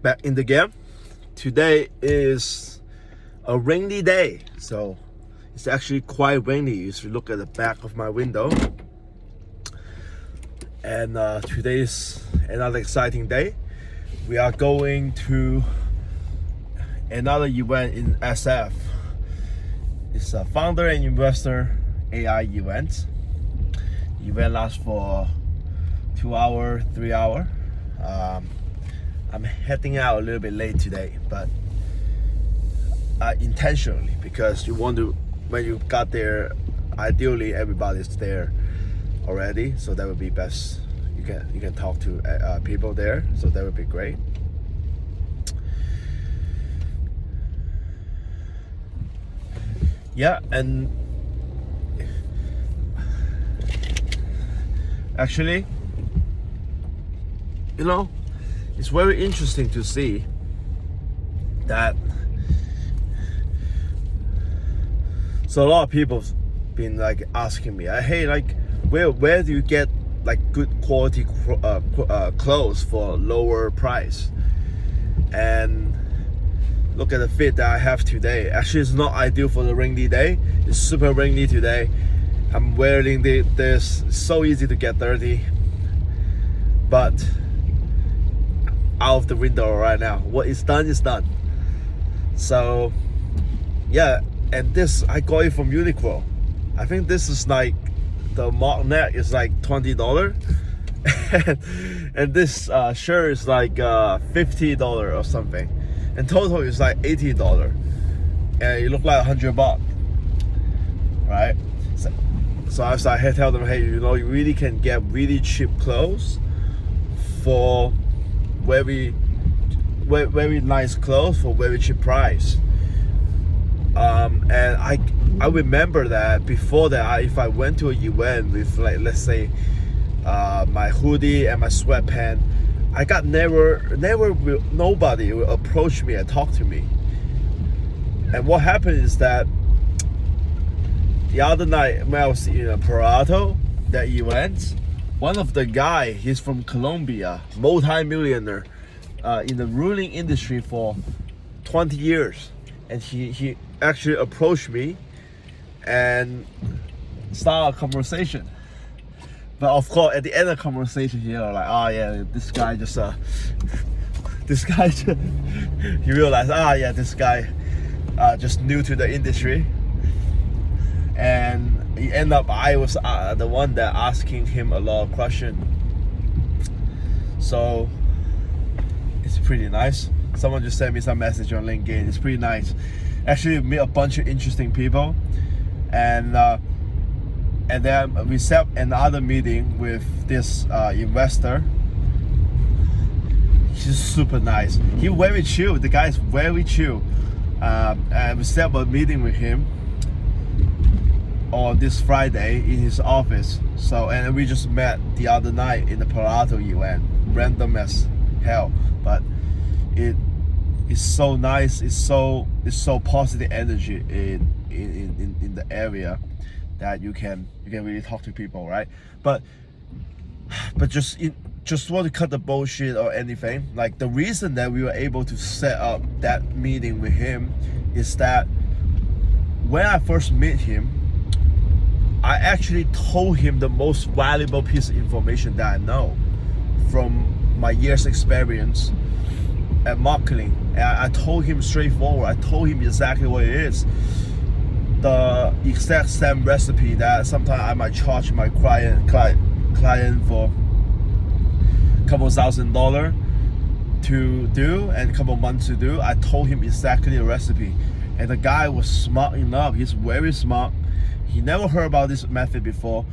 back in the game. Today is a rainy day, so it's actually quite rainy if you look at the back of my window. And today is another exciting day. We are going to another event in SF. It's a founder and investor AI event. The event lasts for 2 hours, 3 hours. I'm heading out a little bit late today, but intentionally, because you want to, when you got there, ideally everybody's there already, so that would be best. You can talk to people there, so that would be great. Yeah, and actually, it's very interesting to see that. So a lot of people been like asking me, hey, like where do you get like good quality clothes for lower price? And look at the fit that I have today. Actually, it's not ideal for the rainy day. It's super rainy today. I'm wearing this. It's so easy to get dirty, but out of the window right now. What is done is done. So yeah, and this I got it from Uniqlo. I think this is like the mock neck is like $20, and this shirt is like $50 or something. And total is like $80, and it look like $100, right? So I tell them, hey, you really can get really cheap clothes for very nice clothes for very cheap price. And I remember that before that, if I went to an event with, like, let's say my hoodie and my sweatpants, I got nobody will approach me and talk to me. And what happened is that the other night when I was in Palo Alto, that event, one of the guy, he's from Colombia, multi-millionaire, in the ruling industry for 20 years. And he actually approached me and started a conversation. But of course, at the end of the conversation, he was like, oh yeah, this guy just, he realized, this guy just new to the industry. And he ended up, I was the one that asking him a lot of questions. So it's pretty nice. Someone just sent me some message on LinkedIn. It's pretty nice. Actually, meet a bunch of interesting people, and then we set another meeting with this investor. He's super nice. He's very chill. The guy is very chill. And we set up a meeting with him on this Friday in his office. So, and we just met the other night in the Palo Alto event. Random as hell, but it's so nice. It's so positive energy in the area that you can really talk to people, right? But just want to cut the bullshit or anything. Like, the reason that we were able to set up that meeting with him is that when I first met him, I actually told him the most valuable piece of information that I know from my years experience at marketing. And I told him straightforward. I told him exactly what it is. The exact same recipe that sometimes I might charge my client for a couple $1,000 to do and a couple months to do. I told him exactly the recipe, and the guy was smart enough. He's very smart. He never heard about this method before,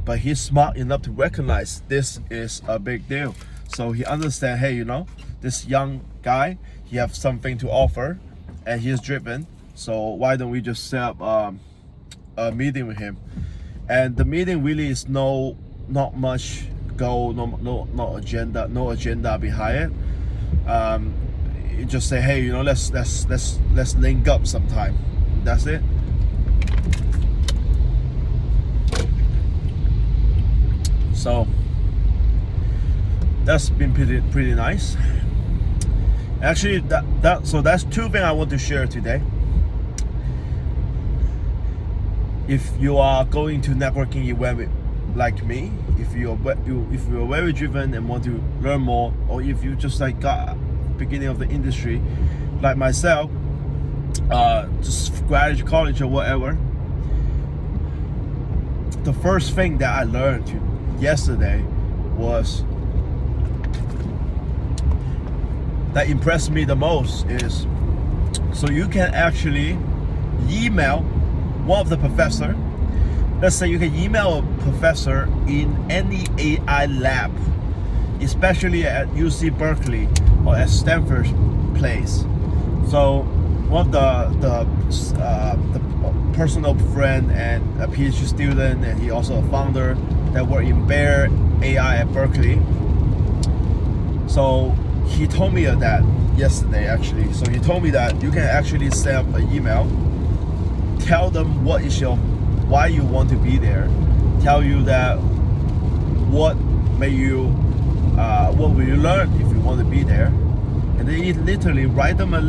but he's smart enough to recognize this is a big deal. So he understands, hey, this young guy, he have something to offer, and he's driven. So why don't we just set up a meeting with him? And the meeting really is not much goal, no agenda behind it. You just say, hey, let's link up sometime. That's it. So that's been pretty nice. Actually, that's two things I want to share today. If you are going to networking event like me, if you're very driven and want to learn more, or if you just like got beginning of the industry like myself, just graduate college or whatever, the first thing that I learned yesterday was that impressed me the most is, so you can actually email one of the professor. Let's say you can email a professor in any AI lab, especially at UC Berkeley or at Stanford place. So one of the personal friend and a PhD student, and he also a founder that work in Bear AI at Berkeley. So he told me that yesterday actually. So he told me that you can actually send up an email, tell them why you want to be there, tell you that what will you learn if you want to be there, and then you literally write them a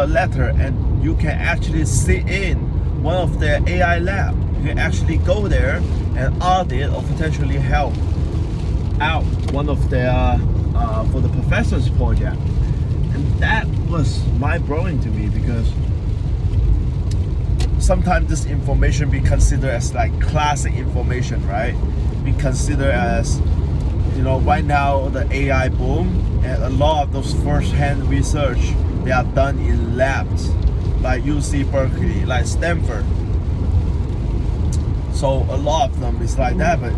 letter, and you can actually sit in one of their AI lab. You can actually go there and audit or potentially help out one of their for the professor's project. And that was mind-blowing to me, because sometimes this information be considered as like classic information, right? Be considered as, right now the AI boom, and a lot of those first-hand research, they are done in labs like UC Berkeley, like Stanford. So a lot of them is like that, but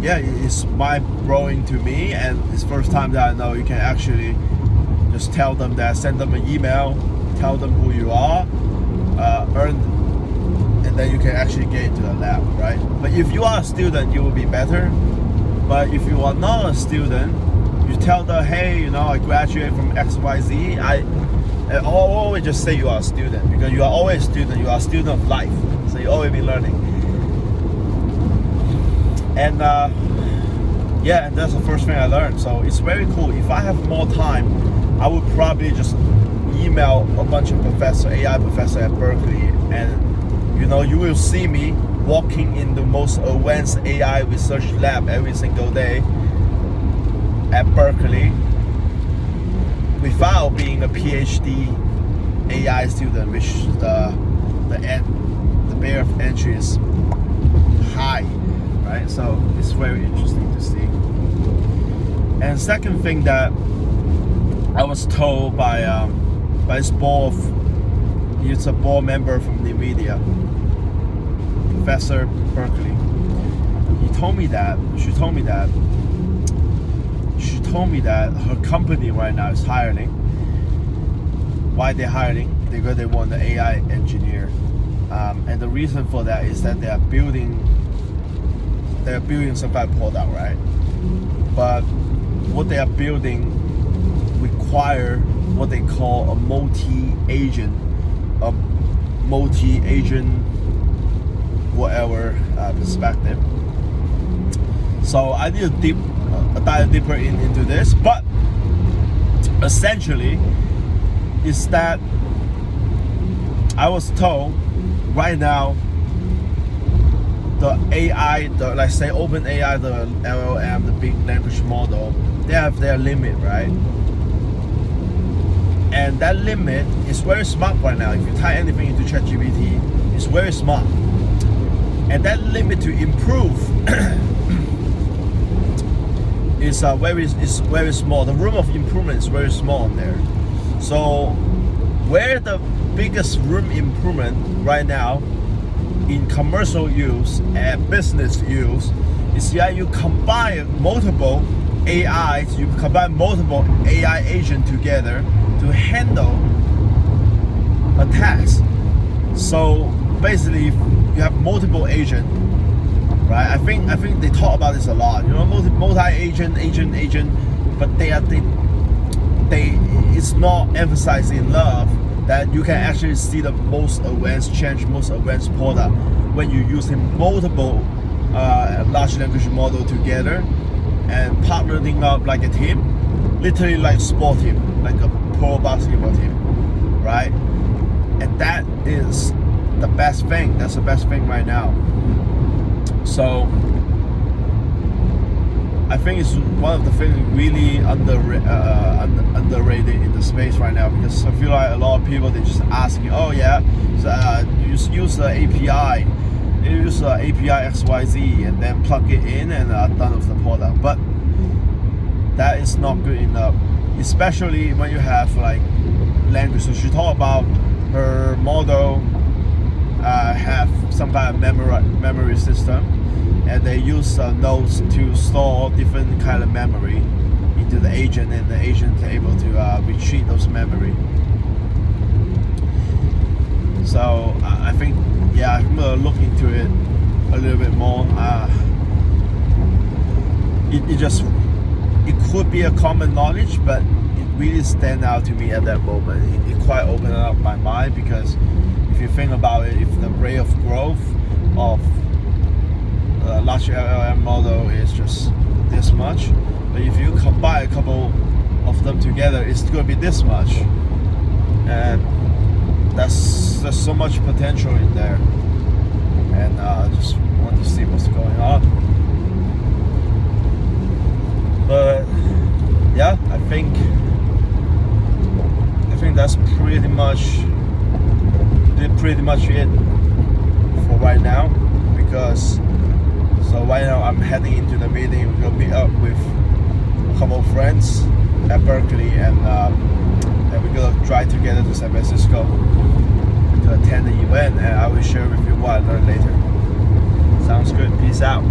it's mind-blowing to me, and it's first time that I know you can actually just tell them that, send them an email, tell them who you are, earn, and then you can actually get into the lab, right? But if you are a student, you will be better. But if you are not a student, you tell them, hey, I graduate from XYZ. I always just say you are a student, because you are always a student. You are a student of life, so you always be learning. And and that's the first thing I learned. So it's very cool. If I have more time, I would probably just email a bunch of AI professor at Berkeley, and you will see me walking in the most advanced AI research lab every single day at Berkeley, without being a PhD AI student, which the barrier of entry is high, right? So it's very interesting to see. And second thing that I was told by his board, he's a board member from NVIDIA, Professor Berkeley. She told me that her company right now is hiring. Why they're hiring? Because they want an AI engineer, and the reason for that is that they're building some kind of product, right? But what they are building require what they call a multi-agent whatever perspective. So I need to dive deeper into this, but essentially is that I was told right now the AI, let's say OpenAI, the LLM, the big language model, they have their limit, right? And that limit is very smart right now. If you type anything into ChatGPT, it's very smart. And that limit to improve is very small. The room of improvement is very small in there. So where the biggest room improvement right now in commercial use and business use is that you combine multiple AIs, you combine multiple AI agents together to handle a task. So basically, you have multiple agents, right? I think they talk about this a lot. Multi-agent, but it's not emphasized enough that you can actually see the most advanced product when you're using multiple large language model together and partnering up like a team, literally like sport team. like a pro basketball team, right? And that is the best thing. That's the best thing right now. So I think it's one of the things really underrated in the space right now, because I feel like a lot of people, they just asking, oh yeah, so, you just use the API, you use the API XYZ and then plug it in and done with the product. But that is not good enough, especially when you have like language. So she talked about her model have some kind of memory system, and they use nodes to store different kind of memory into the agent, and the agent is able to retrieve those memory. So I think, yeah, I'm gonna look into it a little bit more. It could be a common knowledge, but it really stand out to me at that moment. It quite opened up my mind, because if you think about it, if the rate of growth of large LLM model is just this much, but if you combine a couple of them together, it's going to be this much, and there's so much potential in there, and just want to see what's going on. But yeah, I think that's pretty much it for right now, because so right now I'm heading into the meeting. We're gonna meet up with a couple of friends at Berkeley, and we're gonna drive together to San Francisco to attend the event, and I will share with you what I learned later. Sounds good. Peace out.